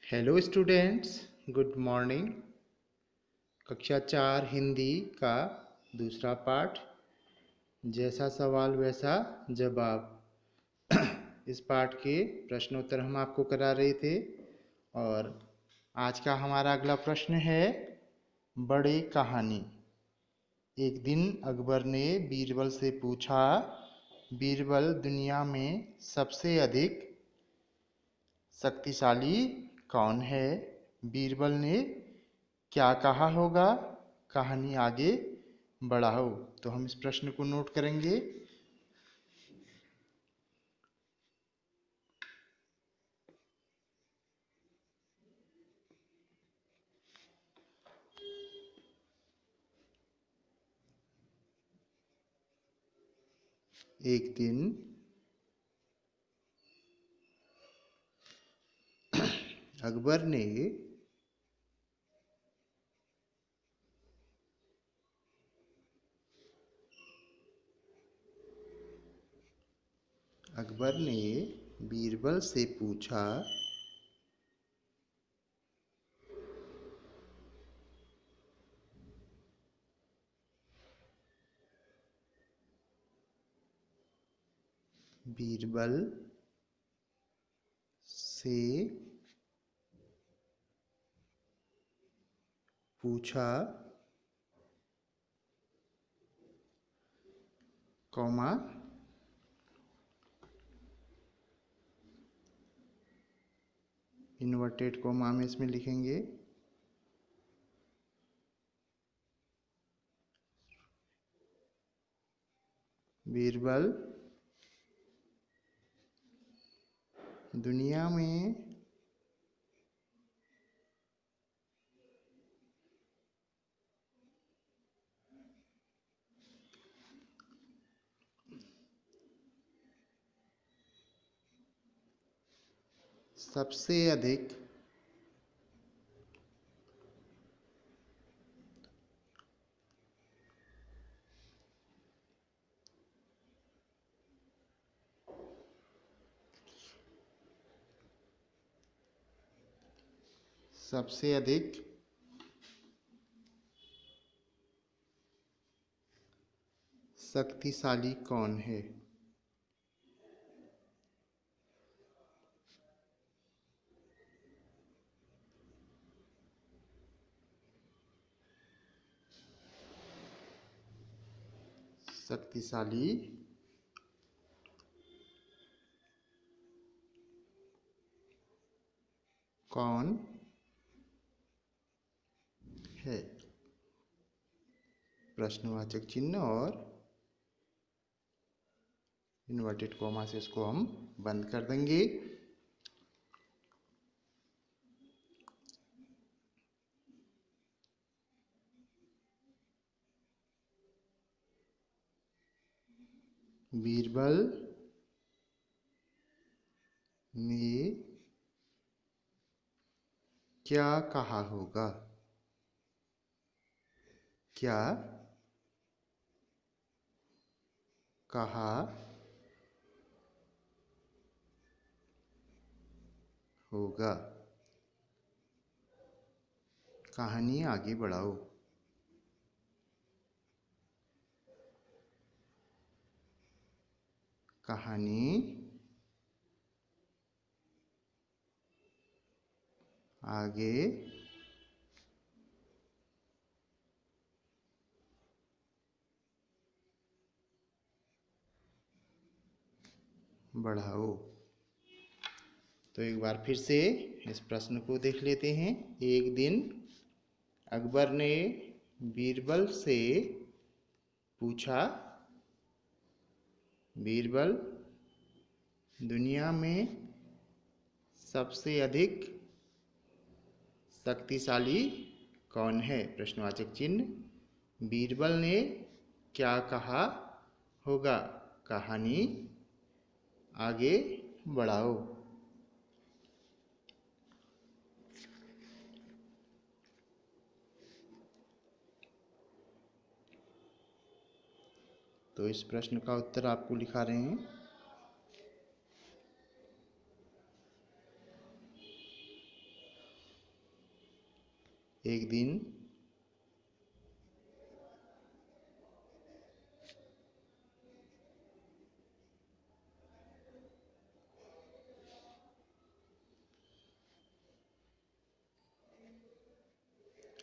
Hello students, good morning. कक्षा 4 हिंदी का दूसरा पाठ, जैसा सवाल वैसा जवाब। इस पाठ के प्रश्नोत्तर हम आपको करा रहे थे और आज का हमारा अगला प्रश्न है बड़ी कहानी। एक दिन अकबर ने बीरबल से पूछा, बीरबल दुनिया में सबसे अधिक शक्तिशाली कौन है? बीरबल ने क्या कहा होगा? कहानी आगे बढ़ाओ। तो हम इस प्रश्न को नोट करेंगे। एक दिन अकबर ने बीरबल से पूछा, बीरबल से पूछा, कौमा इन्वर्टेड कॉमा में इसमें लिखेंगे, बीरबल दुनिया में सबसे अधिक सबसे अधिक शक्तिशाली कौन है? शक्तिशाली कौन है? प्रश्नवाचक चिन्ह और इन्वर्टेड कॉमा से इसको हम बंद कर देंगे। बीरबल ने क्या कहा होगा? क्या कहा होगा? कहानी आगे बढ़ाओ। कहानी आगे बढ़ाओ। तो एक बार फिर से इस प्रश्न को देख लेते हैं। एक दिन अकबर ने बीरबल से पूछा, बीरबल दुनिया में सबसे अधिक शक्तिशाली कौन है? प्रश्नवाचक चिन्ह। बीरबल ने क्या कहा होगा? कहानी आगे बढ़ाओ। तो इस प्रश्न का उत्तर आपको लिखा रहे हैं। एक दिन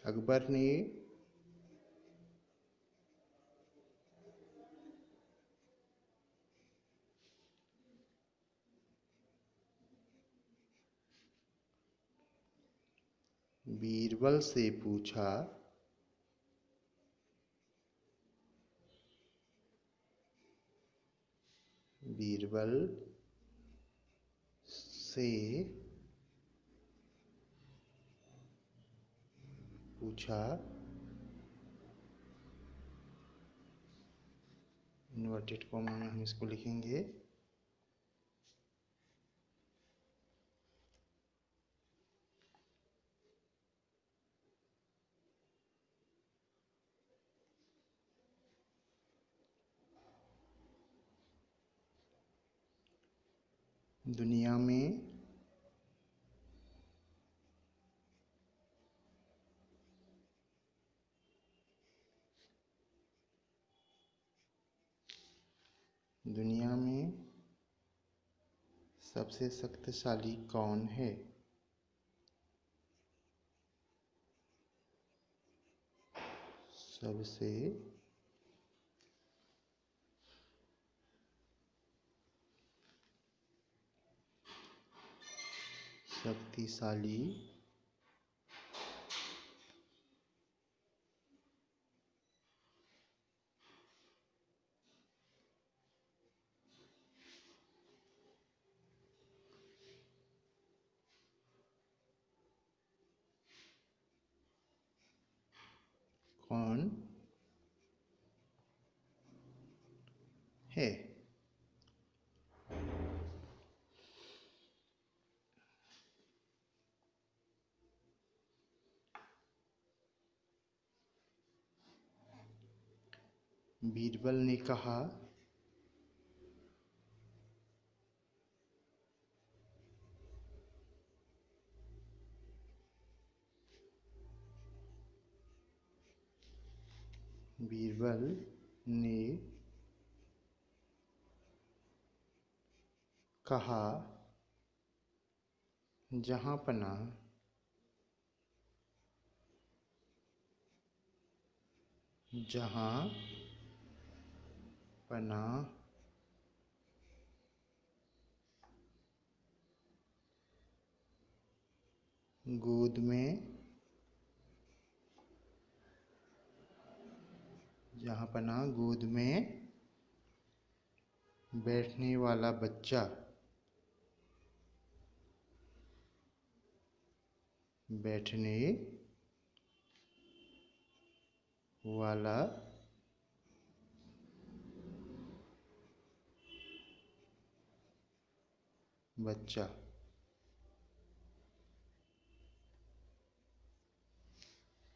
अकबर ने बीरबल से पूछा, बीरबल से पूछा, इन्वर्टेड कॉमा में हम इसको लिखेंगे, दुनिया में सबसे शक्तिशाली कौन है? सबसे शक्तिशाली कौन है? बीरबल ने कहा, बीरबल ने कहा, जहाँपना गोद में बैठने वाला बच्चा, बैठने वाला बच्चा।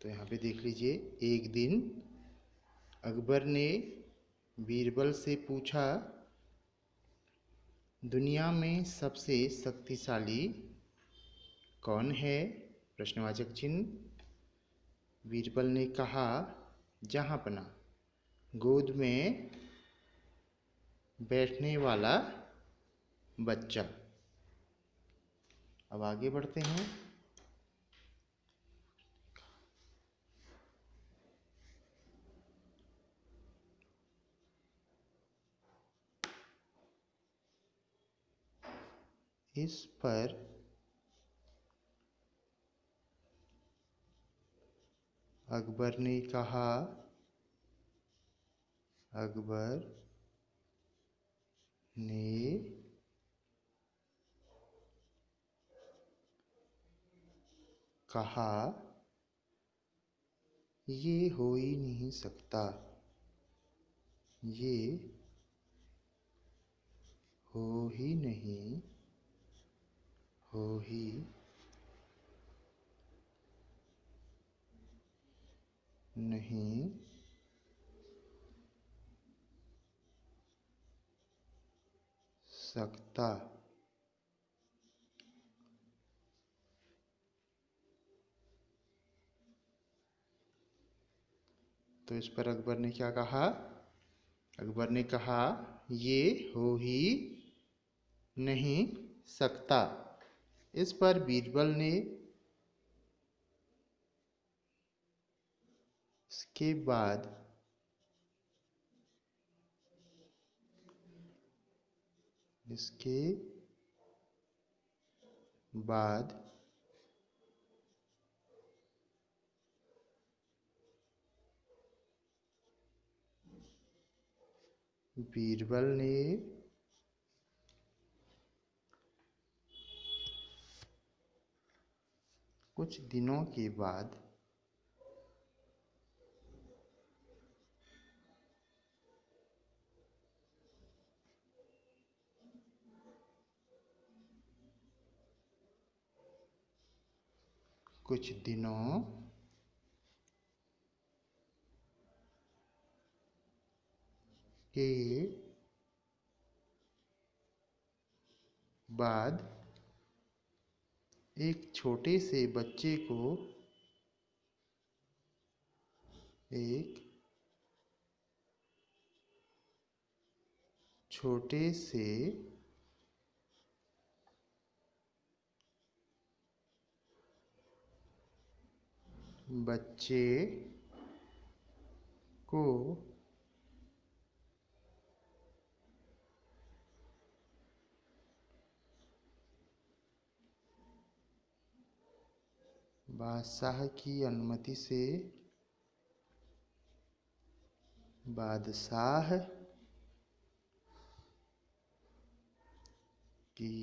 तो यहाँ पे देख लीजिए, एक दिन अकबर ने बीरबल से पूछा, दुनिया में सबसे शक्तिशाली कौन है? प्रश्नवाचक चिन्ह। बीरबल ने कहा, जहाँपना गोद में बैठने वाला बच्चा। अब आगे बढ़ते हैं। इस पर अकबर ने कहा, अकबर ने कहा, ये हो ही नहीं सकता, ये हो ही नहीं सकता। तो इस पर अकबर ने क्या कहा? अकबर ने कहा ये हो ही नहीं सकता। इस पर बीरबल ने इसके बाद बीरबल ने कुछ दिनों के बाद कुछ दिनों के बाद एक छोटे से बच्चे को एक छोटे से बच्चे को बादशाह की अनुमति से बादशाह की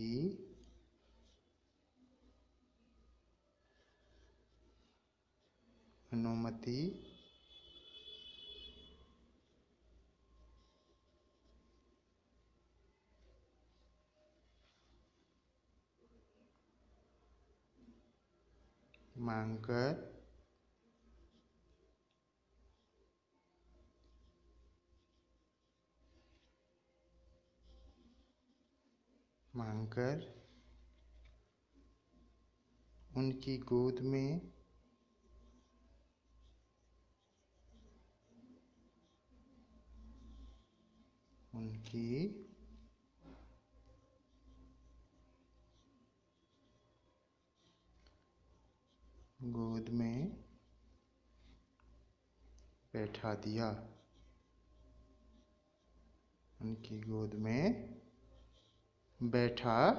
अनुमति मांगकर उनकी गोद में बैठा दिया। उनकी गोद में बैठा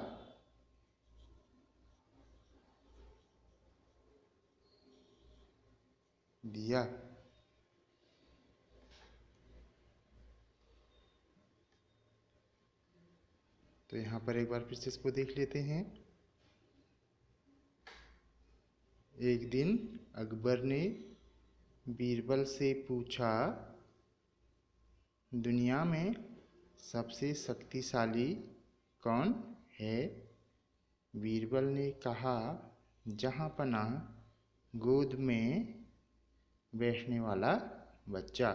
दिया। तो यहाँ पर एक बार फिर से इसको देख लेते हैं। एक दिन अकबर ने बीरबल से पूछा, दुनिया में सबसे शक्तिशाली कौन है? बीरबल ने कहा, जहाँपना गोद में बैठने वाला बच्चा।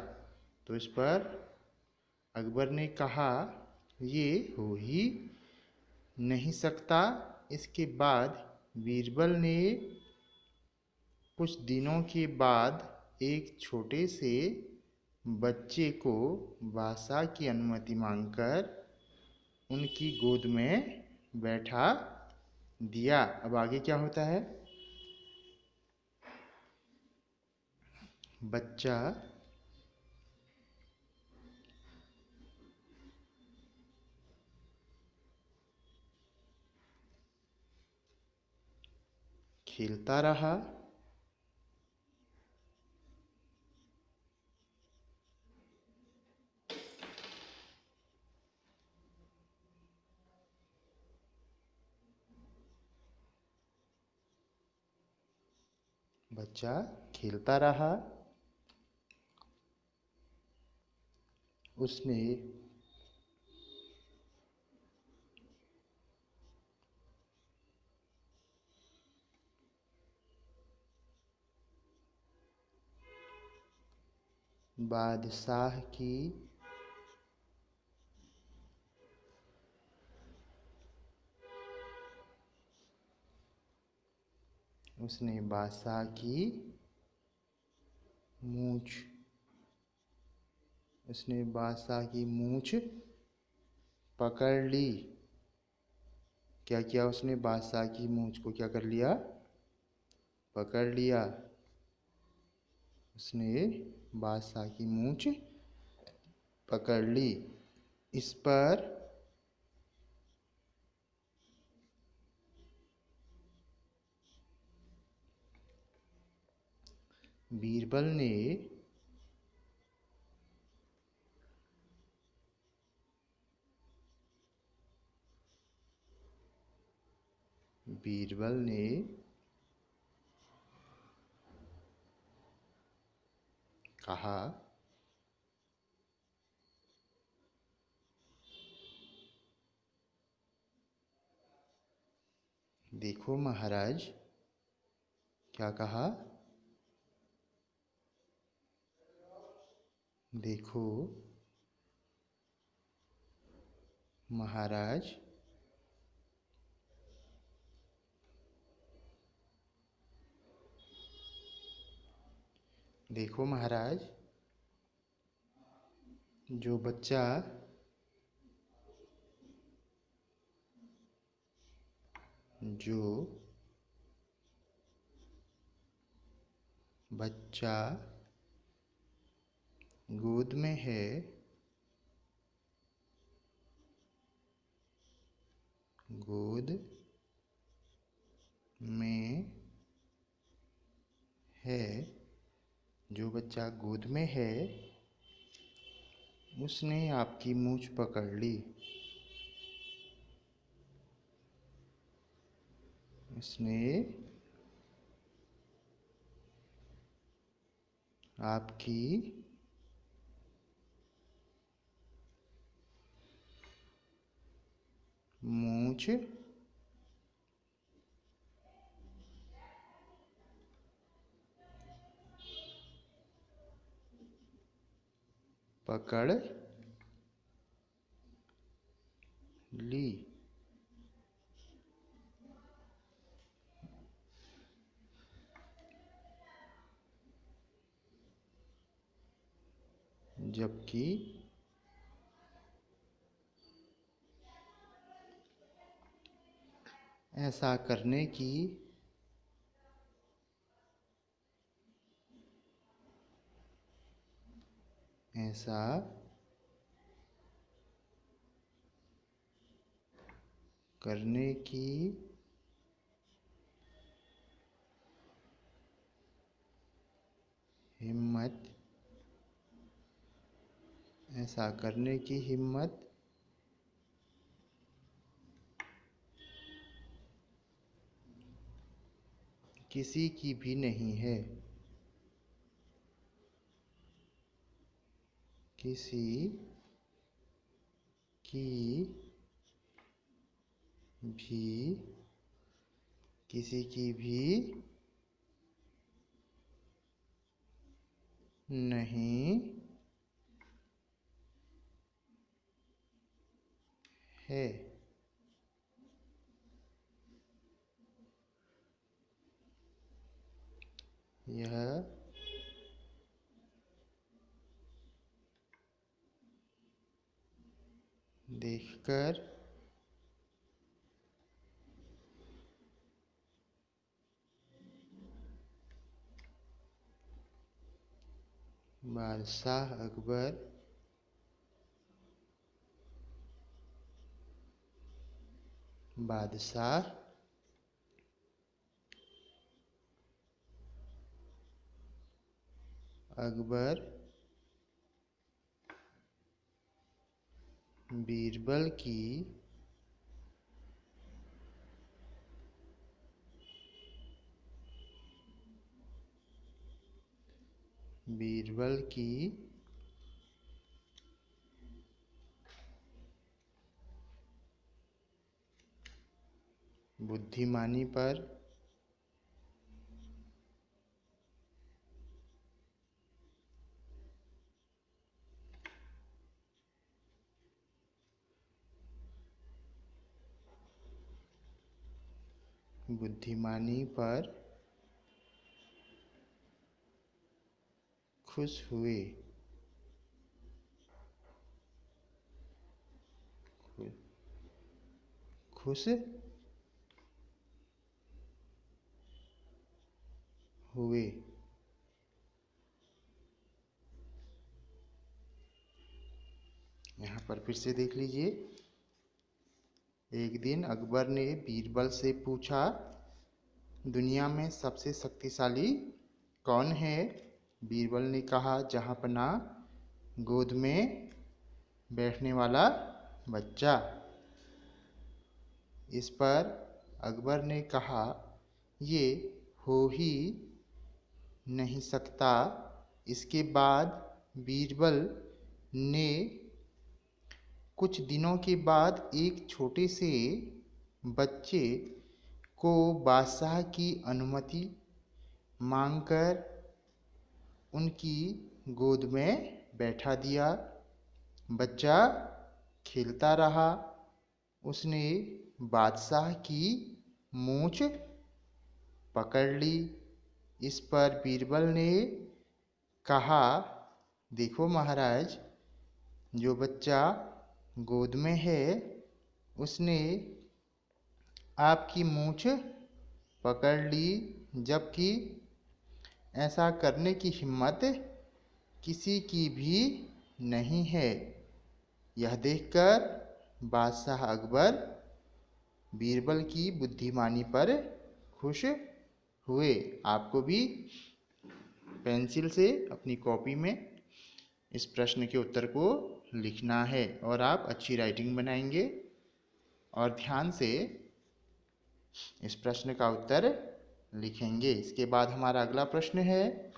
तो इस पर अकबर ने कहा, ये हो ही नहीं सकता। इसके बाद बीरबल ने कुछ दिनों के बाद एक छोटे से बच्चे को बादशाह की अनुमति मांगकर उनकी गोद में बैठा दिया। अब आगे क्या होता है? बच्चा खेलता रहा। बच्चा खेलता रहा। उसने बादशाह की मूंछ उसने बादशाह की मूंछ पकड़ ली। क्या किया उसने? बादशाह की मूंछ को क्या कर लिया? पकड़ लिया। उसने बादशाह की मूंछ पकड़ ली। इस पर बीरबल ने कहा, देखो महाराज। क्या कहा? देखो महाराज, देखो महाराज, जो बच्चा जो बच्चा गोद में है, गोद में है, जो बच्चा गोद में है, उसने आपकी मूंछ पकड़ ली। उसने आपकी मूंछ पकड़ ली। जबकि ऐसा करने की ऐसा करने की हिम्मत, ऐसा करने की हिम्मत किसी की भी नहीं है। किसी की भी किसी की भी नहीं है। यह देखकर बादशाह अकबर बादशाह अकबर बीरबल की बीरबल की बुद्धिमानी पर बुद्धिमानी पर खुश हुए। खुश हुए। यहाँ पर फिर से देख लीजिए। एक दिन अकबर ने बीरबल से पूछा, दुनिया में सबसे शक्तिशाली कौन है? बीरबल ने कहा, जहाँपना, गोद में बैठने वाला बच्चा। इस पर अकबर ने कहा, ये हो ही नहीं सकता। इसके बाद बीरबल ने कुछ दिनों के बाद एक छोटे से बच्चे को बादशाह की अनुमति मांगकर उनकी गोद में बैठा दिया। बच्चा खेलता रहा। उसने बादशाह की मूंछ पकड़ ली। इस पर बीरबल ने कहा, देखो महाराज, जो बच्चा गोद में है उसने आपकी मूंछ पकड़ ली, जबकि ऐसा करने की हिम्मत किसी की भी नहीं है। यह देखकर बादशाह अकबर बीरबल की बुद्धिमानी पर खुश हुए। आपको भी पेंसिल से अपनी कॉपी में इस प्रश्न के उत्तर को लिखना है और आप अच्छी राइटिंग बनाएंगे और ध्यान से इस प्रश्न का उत्तर लिखेंगे। इसके बाद हमारा अगला प्रश्न है,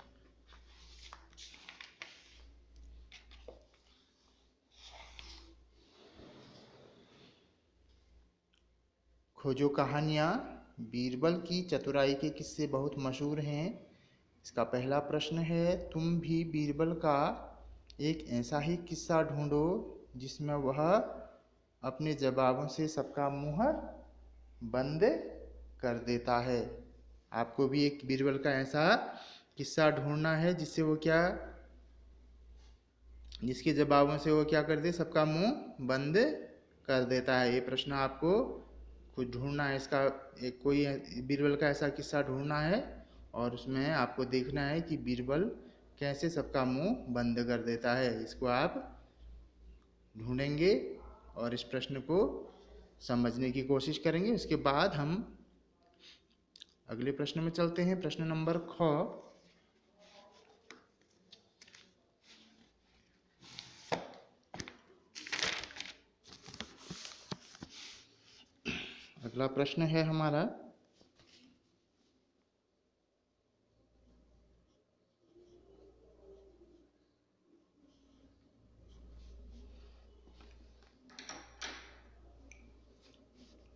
खोजो कहानियाँ। बीरबल की चतुराई के किस्से बहुत मशहूर हैं। इसका पहला प्रश्न है, तुम भी बीरबल का एक ऐसा ही किस्सा ढूंढो जिसमें वह अपने जवाबों से सबका मुंह बंद कर देता है। आपको भी एक बीरबल का ऐसा किस्सा ढूंढना है जिसके जवाबों से वो क्या कर दे, सबका मुंह बंद कर देता है। ये प्रश्न आपको खुद ढूंढना है। इसका एक कोई बीरबल का ऐसा किस्सा ढूंढना है और उसमें आपको देखना है कि बीरबल कैसे सबका मुंह बंद कर देता है। इसको आप ढूंढेंगे और इस प्रश्न को समझने की कोशिश करेंगे। उसके बाद हम अगले प्रश्न में चलते हैं। प्रश्न नंबर ख, अगला प्रश्न है हमारा,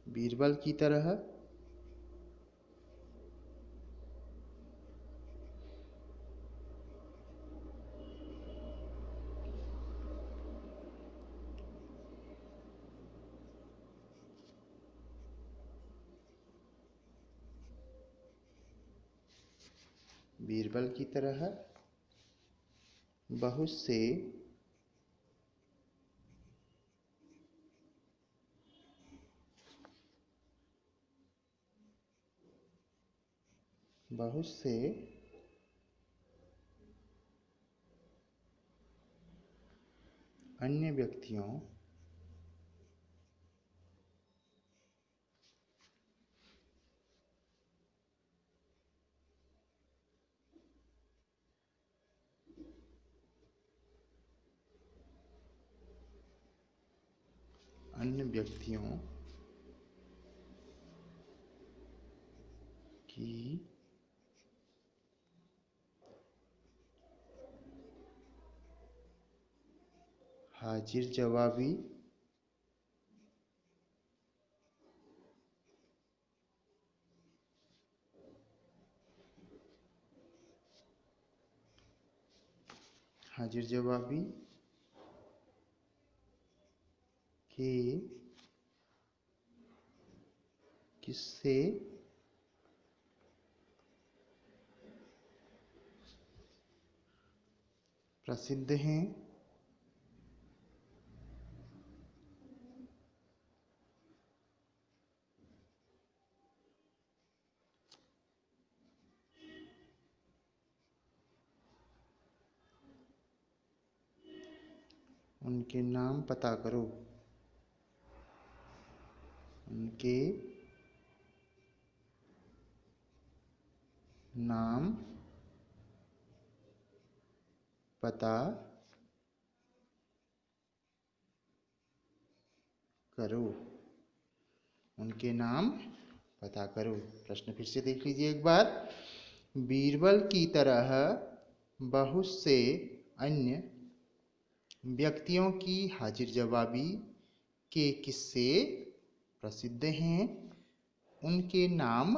बीरबल की तरह बीरबल की तरह बहुत से अन्य व्यक्तियों की हाजिर जवाबी के किस्से प्रसिद्ध हैं। उनके नाम पता करो। उनके नाम पता करो। उनके नाम पता करो। प्रश्न फिर से देख लीजिए एक बार। बीरबल की तरह बहुत से अन्य व्यक्तियों की हाजिर जवाबी के किस्से प्रसिद्ध हैं। उनके नाम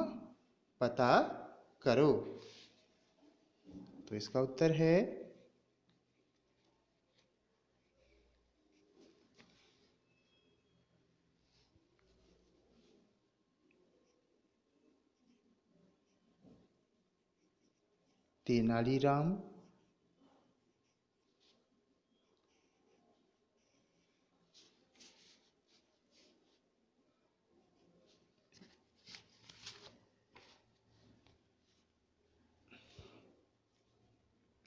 पता करो। तो इसका उत्तर है तेनालीराम,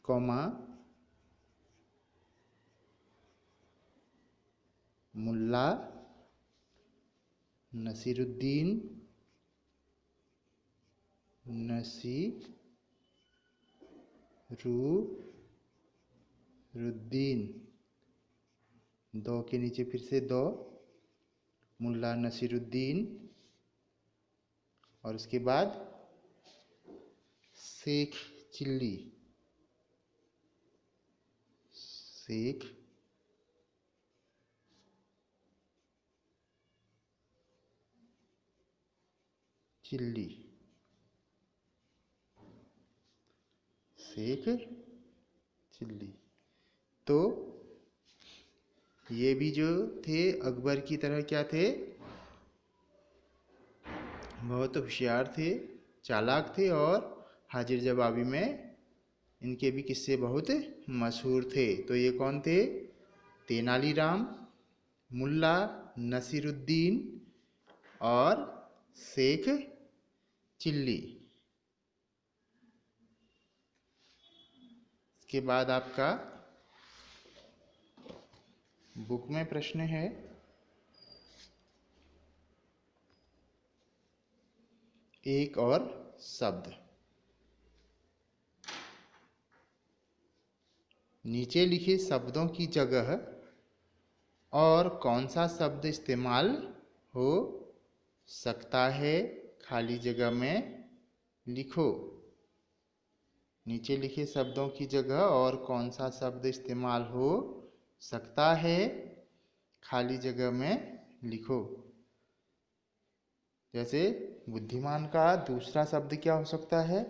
कौमा मुल्ला नसीरुद्दीन, नसीरुद्दीन, दो के नीचे फिर से दो, मुल्ला नसीरुद्दीन, और उसके बाद शेख चिल्ली, शेख चिल्ली, शेख चिल्ली। तो ये भी जो थे अकबर की तरह क्या थे, बहुत होशियार थे, चालाक थे, और हाजिर जवाबी में इनके भी किस्से बहुत मशहूर थे। तो ये कौन थे? तेनालीराम, मुल्ला नसीरुद्दीन और शेख चिल्ली। इसके बाद आपका बुक में प्रश्न है, एक और शब्द। नीचे लिखे शब्दों की जगह और कौन सा शब्द इस्तेमाल हो सकता है, खाली जगह में लिखो। नीचे लिखे शब्दों की जगह और कौन सा शब्द इस्तेमाल हो सकता है, खाली जगह में लिखो। जैसे बुद्धिमान का दूसरा शब्द क्या हो सकता है?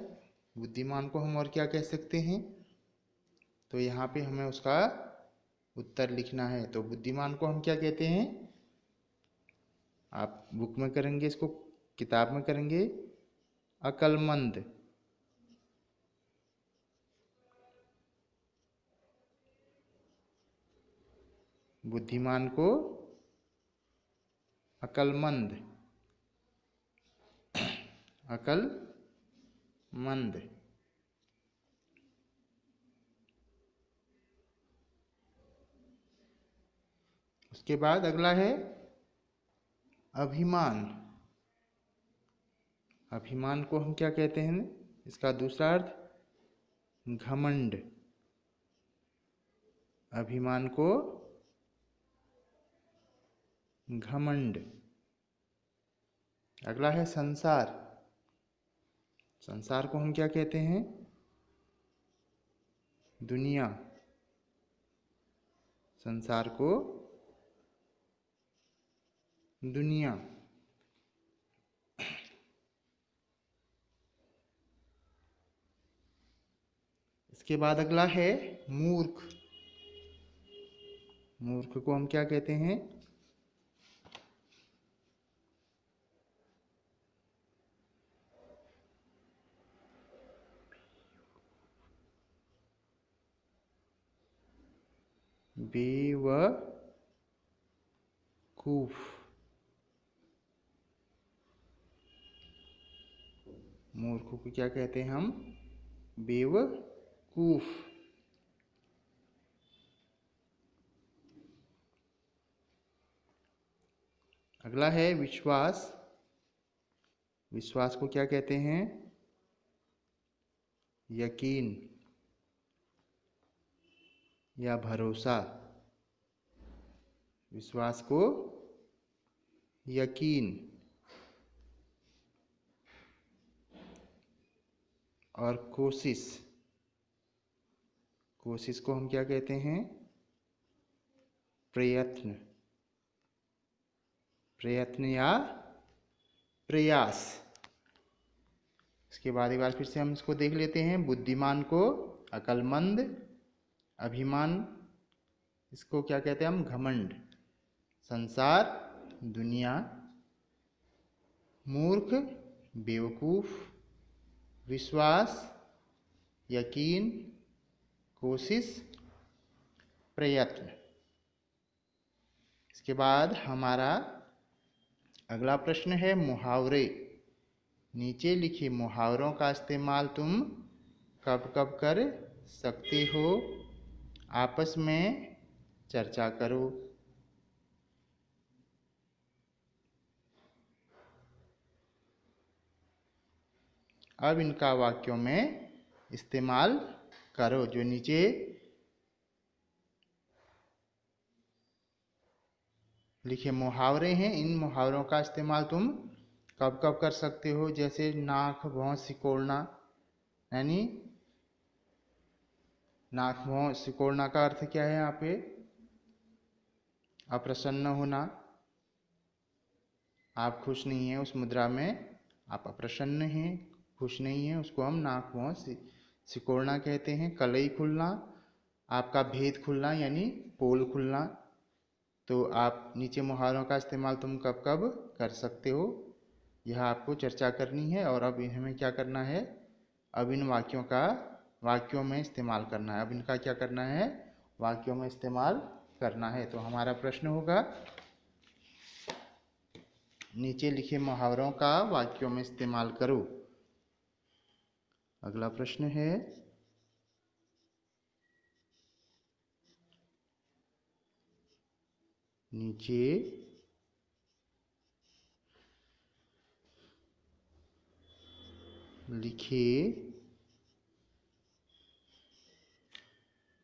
बुद्धिमान को हम और क्या कह सकते हैं? तो यहाँ पे हमें उसका उत्तर लिखना है। तो बुद्धिमान को हम क्या कहते हैं? आप बुक में करेंगे, इसको किताब में करेंगे अक्लमंद। बुद्धिमान को अक्लमंद, अक्लमंद। उसके बाद अगला है अभिमान। अभिमान को हम क्या कहते हैं? इसका दूसरा अर्थ घमंड। अभिमान को घमंड। अगला है संसार। संसार को हम क्या कहते हैं? दुनिया। संसार को दुनिया। इसके बाद अगला है मूर्ख। मूर्ख को हम क्या कहते हैं? बेवकूफ। मूर्ख को क्या कहते हैं हम? बेवकूफ। अगला है विश्वास। विश्वास को क्या कहते हैं? यकीन या भरोसा। विश्वास को यकीन और कोशिश, कोशिश को हम क्या कहते हैं? प्रयत्न, प्रयत्न या प्रयास। इसके बाद एक बार फिर से हम इसको देख लेते हैं। बुद्धिमान को अक्लमंद, अभिमान इसको क्या कहते हैं हम? घमंड, संसार दुनिया, मूर्ख बेवकूफ, विश्वास यकीन, कोशिश प्रयत्न। इसके बाद हमारा अगला प्रश्न है मुहावरे। नीचे लिखे मुहावरों का इस्तेमाल तुम कब कब कर सकते हो? आपस में चर्चा करो। अब इनका वाक्यों में इस्तेमाल करो। जो नीचे लिखे मुहावरे हैं, इन मुहावरों का इस्तेमाल तुम कब कब कर सकते हो? जैसे नाक भौं सिकोड़ना, यानी नाक भौं सिकोड़ना का अर्थ क्या है? यहाँ पे अप्रसन्न होना। आप खुश नहीं हैं उस मुद्रा में, आप अप्रसन्न हैं, खुश नहीं हैं, उसको हम नाक भौं सिकोड़ना कहते हैं। कलई खुलना, आपका भेद खुलना यानी पोल खुलना। तो आप नीचे मुहावरों का इस्तेमाल तुम कब कब कर सकते हो, यह आपको चर्चा करनी है। और अब हमें क्या करना है? अब इन वाक्यों में इस्तेमाल करना है। अब इनका क्या करना है? वाक्यों में इस्तेमाल करना है। तो हमारा प्रश्न होगा, नीचे लिखे मुहावरों का वाक्यों में इस्तेमाल करो। अगला प्रश्न है, नीचे लिखे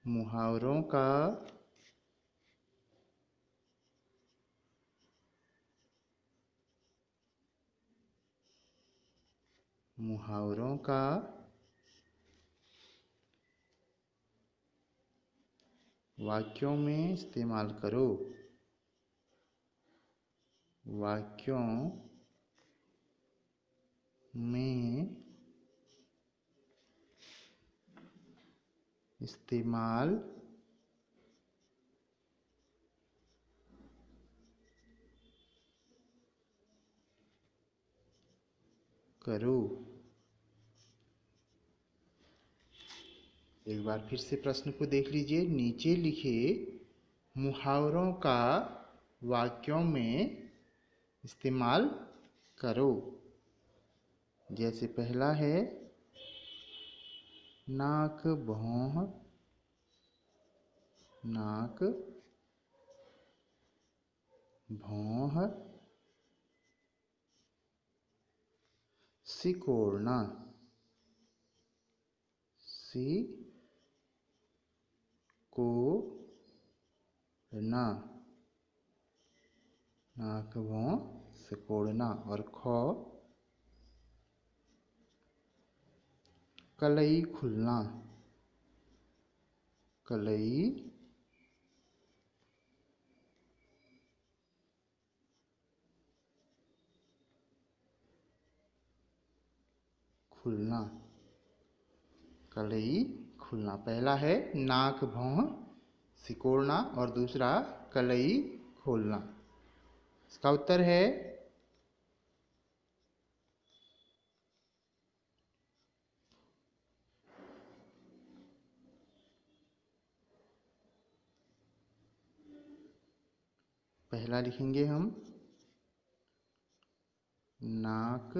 मुहावरों का वाक्यों में इस्तेमाल करो। वाक्यों में इस्तेमाल करो। एक बार फिर से प्रश्न को देख लीजिए। नीचे लिखे मुहावरों का वाक्यों में इस्तेमाल करो। जैसे पहला है, नाक भौं सिकोड़ना, नाक भौं सिकोड़ना। और ख, कलई खुलना, कलई खुलना। पहला है नाक भौं सिकोड़ना और दूसरा कलई खोलना। इसका उत्तर है पहला लिखेंगे हम, नाक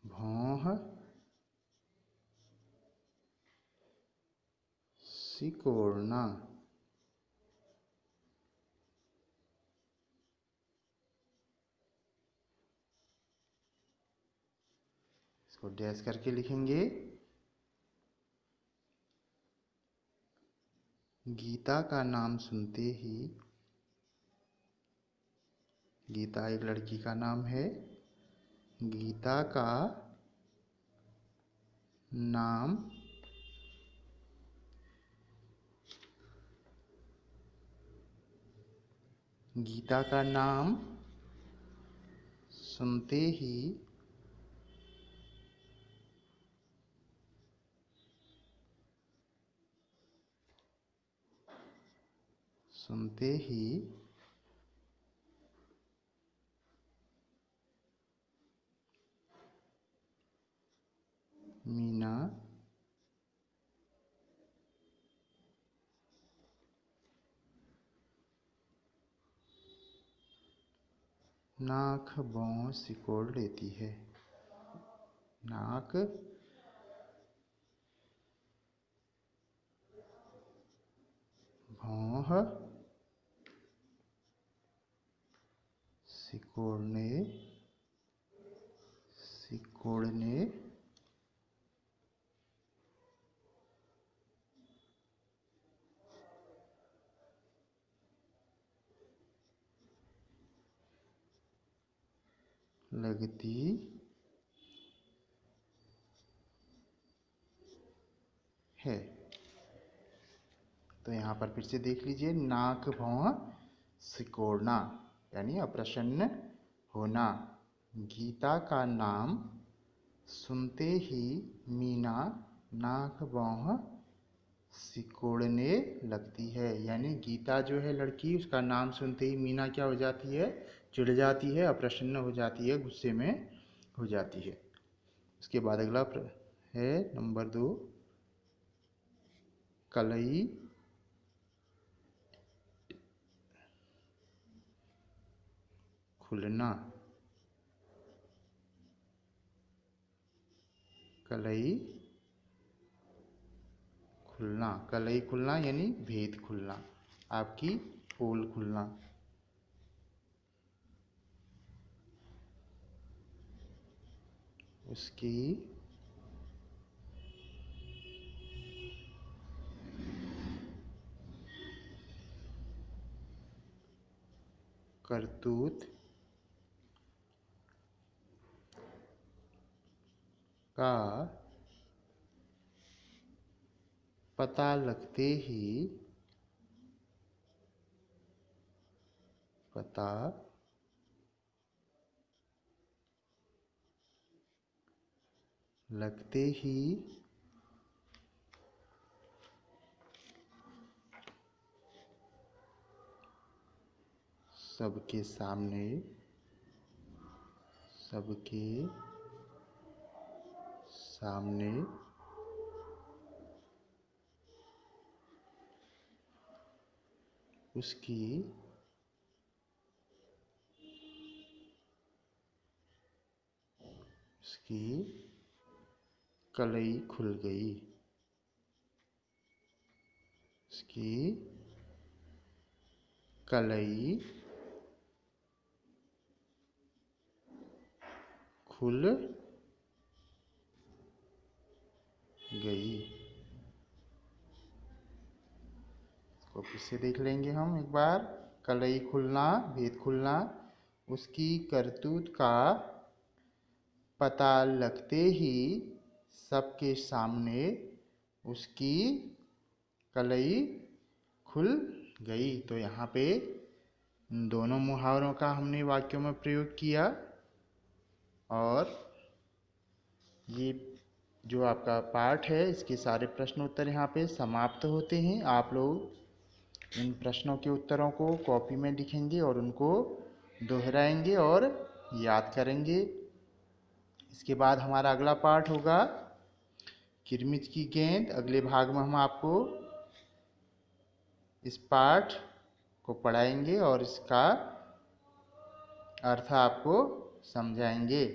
भौं सिकोड़ना। इसको डैश करके लिखेंगे। गीता का नाम सुनते ही, गीता एक लड़की का नाम है। गीता का नाम गीता का नाम सुनते ही मीना नाक भौं सिकोड़ लेती है। नाक भौं सिकोड़ने लगती है। तो यहाँ पर फिर से देख लीजिए, नाक भौं सिकोड़ना यानी अप्रसन्न होना। गीता का नाम सुनते ही मीना नाक भौं सिकोड़ने लगती है। यानी गीता जो है लड़की, उसका नाम सुनते ही मीना क्या हो जाती है, चिढ़ जाती है, अप्रसन्न हो जाती है, गुस्से में हो जाती है। उसके बाद अगला है नंबर 2, कलई खुलना। कलई खुलना, कलई खुलना यानी भेद खुलना, आपकी पोल खुलना। उसकी करतूत का पता लगते ही सबके सामने उसकी कलई खुल गई। उसकी कलई खुल गई। इसको फिर से देख लेंगे हम एक बार। कलई खुलना, भेद खुलना। उसकी करतूत का पता लगते ही सबके सामने उसकी कलई खुल गई। तो यहाँ पे दोनों मुहावरों का हमने वाक्यों में प्रयोग किया और ये जो आपका पाठ है इसके सारे प्रश्न उत्तर यहाँ पे समाप्त होते हैं। आप लोग इन प्रश्नों के उत्तरों को कॉपी में लिखेंगे और उनको दोहराएंगे और याद करेंगे। इसके बाद हमारा अगला पाठ होगा किरमिच की गेंद। अगले भाग में हम आपको इस पाठ को पढ़ाएंगे और इसका अर्थ आपको समझाएंगे।